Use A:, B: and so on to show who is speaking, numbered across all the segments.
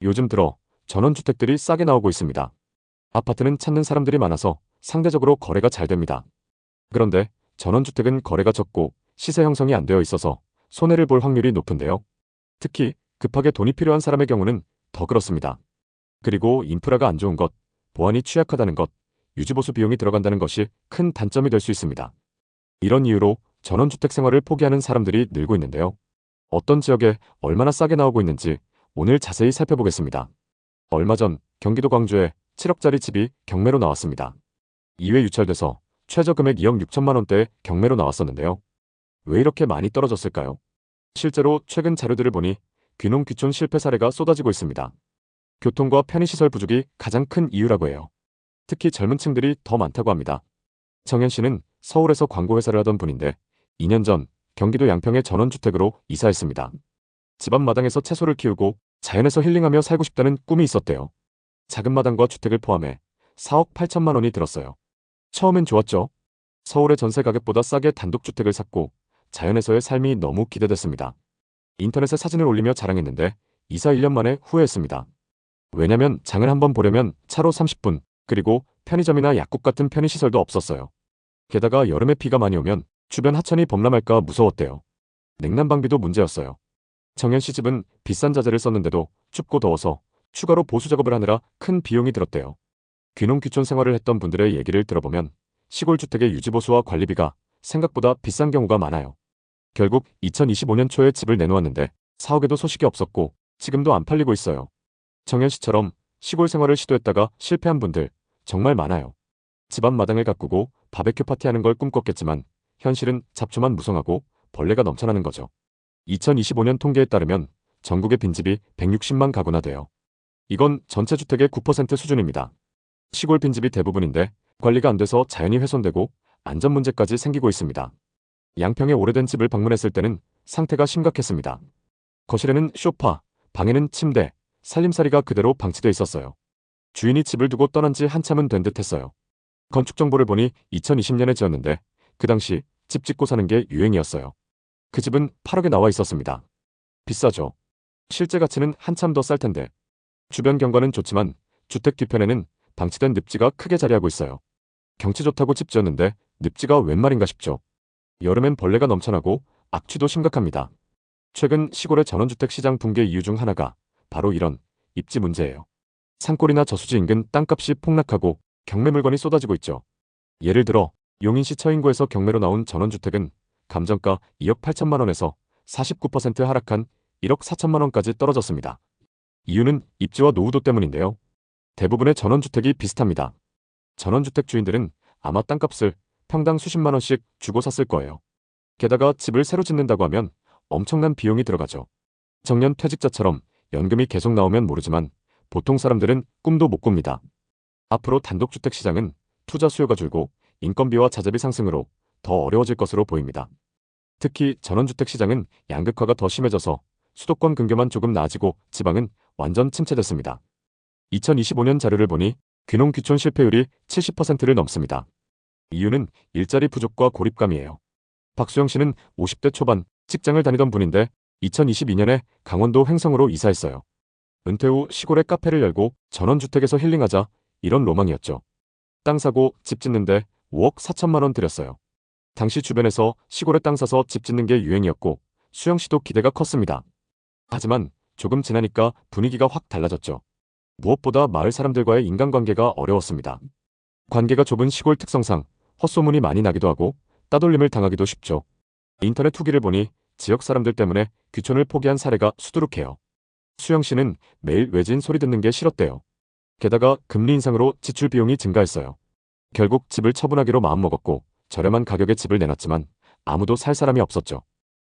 A: 요즘 들어 전원주택들이 싸게 나오고 있습니다. 아파트는 찾는 사람들이 많아서 상대적으로 거래가 잘 됩니다. 그런데 전원주택은 거래가 적고 시세 형성이 안 되어 있어서 손해를 볼 확률이 높은데요. 특히 급하게 돈이 필요한 사람의 경우는 더 그렇습니다. 그리고 인프라가 안 좋은 것, 보안이 취약하다는 것, 유지보수 비용이 들어간다는 것이 큰 단점이 될 수 있습니다. 이런 이유로 전원주택 생활을 포기하는 사람들이 늘고 있는데요. 어떤 지역에 얼마나 싸게 나오고 있는지 오늘 자세히 살펴보겠습니다. 얼마 전 경기도 광주에 7억짜리 집이 경매로 나왔습니다. 2회 유찰돼서 최저 금액 2억 6천만 원대에 경매로 나왔었는데요. 왜 이렇게 많이 떨어졌을까요? 실제로 최근 자료들을 보니 귀농귀촌 실패 사례가 쏟아지고 있습니다. 교통과 편의시설 부족이 가장 큰 이유라고 해요. 특히 젊은 층들이 더 많다고 합니다. 정현 씨는 서울에서 광고회사를 하던 분인데 2년 전 경기도 양평의 전원주택으로 이사했습니다. 집 앞마당에서 채소를 키우고 자연에서 힐링하며 살고 싶다는 꿈이 있었대요. 작은 마당과 주택을 포함해 4억 8천만 원이 들었어요. 처음엔 좋았죠. 서울의 전세 가격보다 싸게 단독주택을 샀고 자연에서의 삶이 너무 기대됐습니다. 인터넷에 사진을 올리며 자랑했는데 이사 1년 만에 후회했습니다. 왜냐면 장을 한번 보려면 차로 30분, 그리고 편의점이나 약국 같은 편의시설도 없었어요. 게다가 여름에 비가 많이 오면 주변 하천이 범람할까 무서웠대요. 냉난방비도 문제였어요. 정현 씨 집은 비싼 자재를 썼는데도 춥고 더워서 추가로 보수 작업을 하느라 큰 비용이 들었대요. 귀농귀촌 생활을 했던 분들의 얘기를 들어보면 시골 주택의 유지보수와 관리비가 생각보다 비싼 경우가 많아요. 결국 2025년 초에 집을 내놓았는데 4억에도 소식이 없었고 지금도 안 팔리고 있어요. 정현 씨처럼 시골 생활을 시도했다가 실패한 분들 정말 많아요. 집 앞 마당을 가꾸고 바베큐 파티하는 걸 꿈꿨겠지만 현실은 잡초만 무성하고 벌레가 넘쳐나는 거죠. 2025년 통계에 따르면 전국의 빈집이 160만 가구나 돼요. 이건 전체 주택의 9% 수준입니다. 시골 빈집이 대부분인데 관리가 안 돼서 자연이 훼손되고 안전 문제까지 생기고 있습니다. 양평의 오래된 집을 방문했을 때는 상태가 심각했습니다. 거실에는 소파, 방에는 침대, 살림살이가 그대로 방치돼 있었어요. 주인이 집을 두고 떠난 지 한참은 된 듯했어요. 건축 정보를 보니 2020년에 지었는데 그 당시 집 짓고 사는 게 유행이었어요. 그 집은 8억에 나와 있었습니다. 비싸죠. 실제 가치는 한참 더 쌀 텐데. 주변 경관은 좋지만 주택 뒤편에는 방치된 늪지가 크게 자리하고 있어요. 경치 좋다고 집 지었는데 늪지가 웬 말인가 싶죠. 여름엔 벌레가 넘쳐나고 악취도 심각합니다. 최근 시골의 전원주택 시장 붕괴 이유 중 하나가 바로 이런 입지 문제예요. 산골이나 저수지 인근 땅값이 폭락하고 경매 물건이 쏟아지고 있죠. 예를 들어 용인시 처인구에서 경매로 나온 전원주택은 감정가 2억 8천만 원에서 49% 하락한 1억 4천만 원까지 떨어졌습니다. 이유는 입지와 노후도 때문인데요. 대부분의 전원주택이 비슷합니다. 전원주택 주인들은 아마 땅값을 평당 수십만 원씩 주고 샀을 거예요. 게다가 집을 새로 짓는다고 하면 엄청난 비용이 들어가죠. 정년 퇴직자처럼 연금이 계속 나오면 모르지만 보통 사람들은 꿈도 못 꿉니다. 앞으로 단독주택 시장은 투자 수요가 줄고 인건비와 자재비 상승으로 더 어려워질 것으로 보입니다. 특히 전원주택 시장은 양극화가 더 심해져서 수도권 근교만 조금 나아지고 지방은 완전 침체됐습니다. 2025년 자료를 보니 귀농귀촌 실패율이 70%를 넘습니다. 이유는 일자리 부족과 고립감이에요. 박수영 씨는 50대 초반 직장을 다니던 분인데 2022년에 강원도 횡성으로 이사했어요. 은퇴 후 시골에 카페를 열고 전원주택에서 힐링하자 이런 로망이었죠. 땅 사고 집 짓는데 5억 4천만 원 들였어요. 당시 주변에서 시골에 땅 사서 집 짓는 게 유행이었고 수영 씨도 기대가 컸습니다. 하지만 조금 지나니까 분위기가 확 달라졌죠. 무엇보다 마을 사람들과의 인간관계가 어려웠습니다. 관계가 좁은 시골 특성상 헛소문이 많이 나기도 하고 따돌림을 당하기도 쉽죠. 인터넷 후기를 보니 지역 사람들 때문에 귀촌을 포기한 사례가 수두룩해요. 수영 씨는 매일 외진 소리 듣는 게 싫었대요. 게다가 금리 인상으로 지출 비용이 증가했어요. 결국 집을 처분하기로 마음먹었고 저렴한 가격에 집을 내놨지만 아무도 살 사람이 없었죠.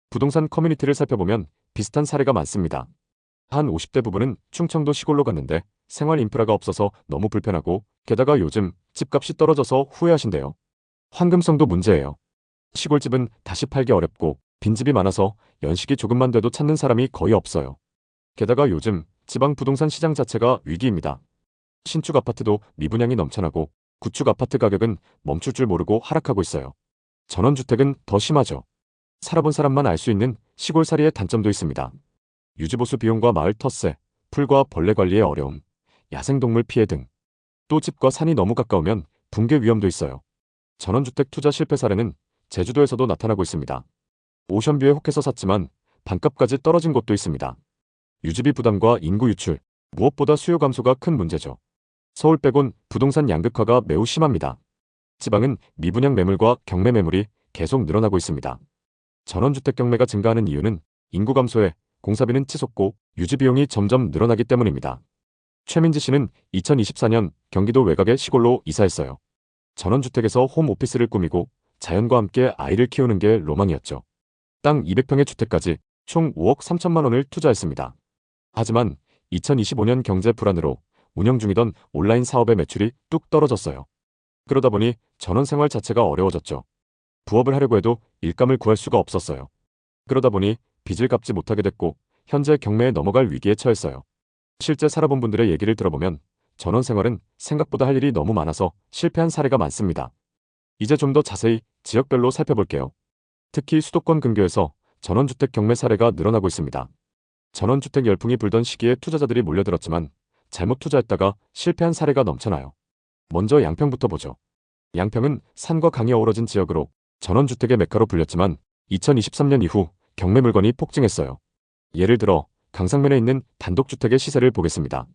A: 부동산 커뮤니티를 살펴보면 비슷한 사례가 많습니다. 한 50대 부부는 충청도 시골로 갔는데 생활 인프라가 없어서 너무 불편하고 게다가 요즘 집값이 떨어져서 후회하신대요. 황금성도 문제예요. 시골집은 다시 팔기 어렵고 빈집이 많아서 연식이 조금만 돼도 찾는 사람이 거의 없어요. 게다가 요즘 지방 부동산 시장 자체가 위기입니다. 신축 아파트도 미분양이 넘쳐나고 구축 아파트 가격은 멈출 줄 모르고 하락하고 있어요. 전원주택은 더 심하죠. 살아본 사람만 알 수 있는 시골살이의 단점도 있습니다. 유지보수 비용과 마을 텃세, 풀과 벌레 관리의 어려움, 야생동물 피해 등. 또 집과 산이 너무 가까우면 붕괴 위험도 있어요. 전원주택 투자 실패 사례는 제주도에서도 나타나고 있습니다. 오션뷰에 혹해서 샀지만 반값까지 떨어진 곳도 있습니다. 유지비 부담과 인구 유출, 무엇보다 수요 감소가 큰 문제죠. 서울 빼곤 부동산 양극화가 매우 심합니다. 지방은 미분양 매물과 경매 매물이 계속 늘어나고 있습니다. 전원주택 경매가 증가하는 이유는 인구 감소에 공사비는 치솟고 유지 비용이 점점 늘어나기 때문입니다. 최민지 씨는 2024년 경기도 외곽의 시골로 이사했어요. 전원주택에서 홈오피스를 꾸미고 자연과 함께 아이를 키우는 게 로망이었죠. 땅 200평의 주택까지 총 5억 3천만 원을 투자했습니다. 하지만 2025년 경제 불안으로 운영 중이던 온라인 사업의 매출이 뚝 떨어졌어요. 그러다 보니 전원 생활 자체가 어려워졌죠. 부업을 하려고 해도 일감을 구할 수가 없었어요. 그러다 보니 빚을 갚지 못하게 됐고 현재 경매에 넘어갈 위기에 처했어요. 실제 살아본 분들의 얘기를 들어보면 전원 생활은 생각보다 할 일이 너무 많아서 실패한 사례가 많습니다. 이제 좀 더 자세히 지역별로 살펴볼게요. 특히 수도권 근교에서 전원주택 경매 사례가 늘어나고 있습니다. 전원주택 열풍이 불던 시기에 투자자들이 몰려들었지만 잘못 투자했다가 실패한 사례가 넘쳐나요. 먼저 양평부터 보죠. 양평은 산과 강이 어우러진 지역으로 전원주택의 메카로 불렸지만 2023년 이후 경매 물건이 폭증했어요. 예를 들어 강상면에 있는 단독주택의 시세를 보겠습니다.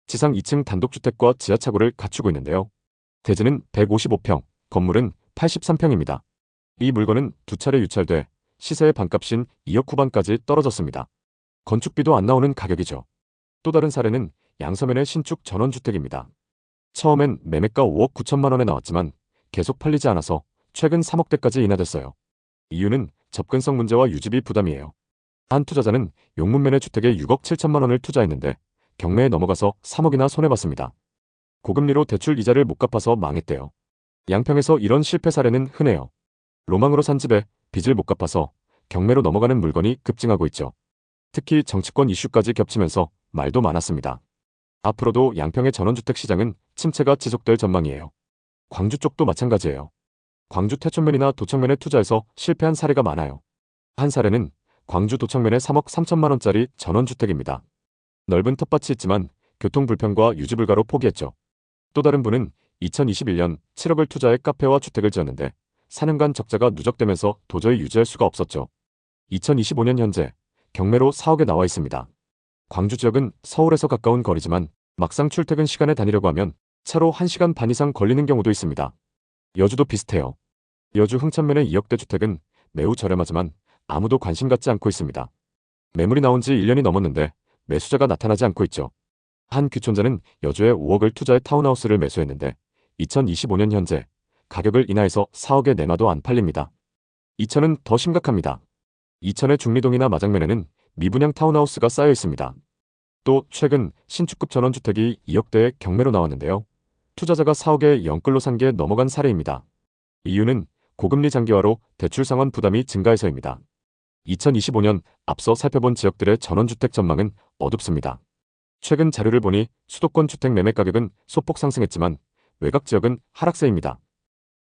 A: 지상 2층 단독주택과 지하차고를 갖추고 있는데요. 대지는 155평, 건물은 83평입니다. 이 물건은 두 차례 유찰돼 시세의 반값인 2억 후반까지 떨어졌습니다. 건축비도 안 나오는 가격이죠. 또 다른 사례는 양서면의 신축 전원주택입니다. 처음엔 매매가 5억 9천만 원에 나왔지만 계속 팔리지 않아서 최근 3억대까지 인하됐어요. 이유는 접근성 문제와 유지비 부담이에요. 한 투자자는 용문면의 주택에 6억 7천만 원을 투자했는데 경매에 넘어가서 3억이나 손해봤습니다. 고금리로 대출 이자를 못 갚아서 망했대요. 양평에서 이런 실패 사례는 흔해요. 로망으로 산 집에 빚을 못 갚아서 경매로 넘어가는 물건이 급증하고 있죠. 특히 정치권 이슈까지 겹치면서 말도 많았습니다. 앞으로도 양평의 전원주택 시장은 침체가 지속될 전망이에요. 광주 쪽도 마찬가지예요. 광주 태촌면이나 도청면에 투자해서 실패한 사례가 많아요. 한 사례는 광주 도청면의 3억 3천만 원짜리 전원주택입니다. 넓은 텃밭이 있지만 교통 불편과 유지 불가로 포기했죠. 또 다른 분은 2021년 7억을 투자해 카페와 주택을 지었는데 4년간 적자가 누적되면서 도저히 유지할 수가 없었죠. 2025년 현재 경매로 4억에 나와 있습니다. 광주 지역은 서울에서 가까운 거리지만 막상 출퇴근 시간에 다니려고 하면 차로 1시간 반 이상 걸리는 경우도 있습니다. 여주도 비슷해요. 여주 흥천면의 2억대 주택은 매우 저렴하지만 아무도 관심 갖지 않고 있습니다. 매물이 나온 지 1년이 넘었는데 매수자가 나타나지 않고 있죠. 한 귀촌자는 여주에 5억을 투자해 타운하우스를 매수했는데 2025년 현재 가격을 인하해서 4억에 내놔도 안 팔립니다. 이천은 더 심각합니다. 이천의 중리동이나 마장면에는 미분양 타운하우스가 쌓여 있습니다. 또 최근 신축급 전원주택이 2억대에 경매로 나왔는데요. 투자자가 4억에 영끌로 산 게 넘어간 사례입니다. 이유는 고금리 장기화로 대출 상환 부담이 증가해서입니다. 2025년 앞서 살펴본 지역들의 전원주택 전망은 어둡습니다. 최근 자료를 보니 수도권 주택 매매 가격은 소폭 상승했지만 외곽 지역은 하락세입니다.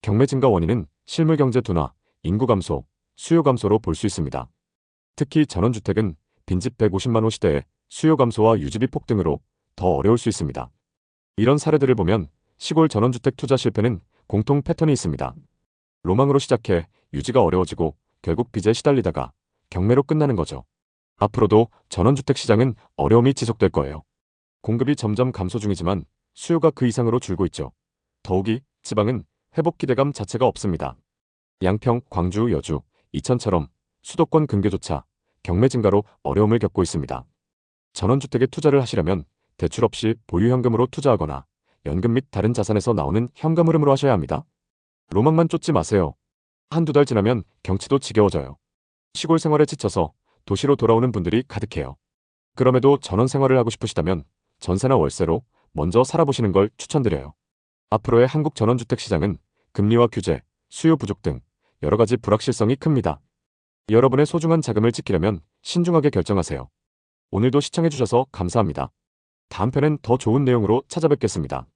A: 경매 증가 원인은 실물 경제 둔화, 인구 감소, 수요 감소로 볼 수 있습니다. 특히 전원주택은 빈집 150만 호 시대에 수요 감소와 유지비 폭등으로 더 어려울 수 있습니다. 이런 사례들을 보면 시골 전원주택 투자 실패는 공통 패턴이 있습니다. 로망으로 시작해 유지가 어려워지고 결국 빚에 시달리다가 경매로 끝나는 거죠. 앞으로도 전원주택 시장은 어려움이 지속될 거예요. 공급이 점점 감소 중이지만 수요가 그 이상으로 줄고 있죠. 더욱이 지방은 회복 기대감 자체가 없습니다. 양평, 광주, 여주, 이천처럼 수도권 근교조차 경매 증가로 어려움을 겪고 있습니다. 전원주택에 투자를 하시려면 대출 없이 보유현금으로 투자하거나 연금 및 다른 자산에서 나오는 현금 흐름으로 하셔야 합니다. 로망만 쫓지 마세요. 한두 달 지나면 경치도 지겨워져요. 시골 생활에 지쳐서 도시로 돌아오는 분들이 가득해요. 그럼에도 전원 생활을 하고 싶으시다면 전세나 월세로 먼저 살아보시는 걸 추천드려요. 앞으로의 한국 전원주택 시장은 금리와 규제, 수요 부족 등 여러 가지 불확실성이 큽니다. 여러분의 소중한 자금을 지키려면 신중하게 결정하세요. 오늘도 시청해주셔서 감사합니다. 다음 편엔 더 좋은 내용으로 찾아뵙겠습니다.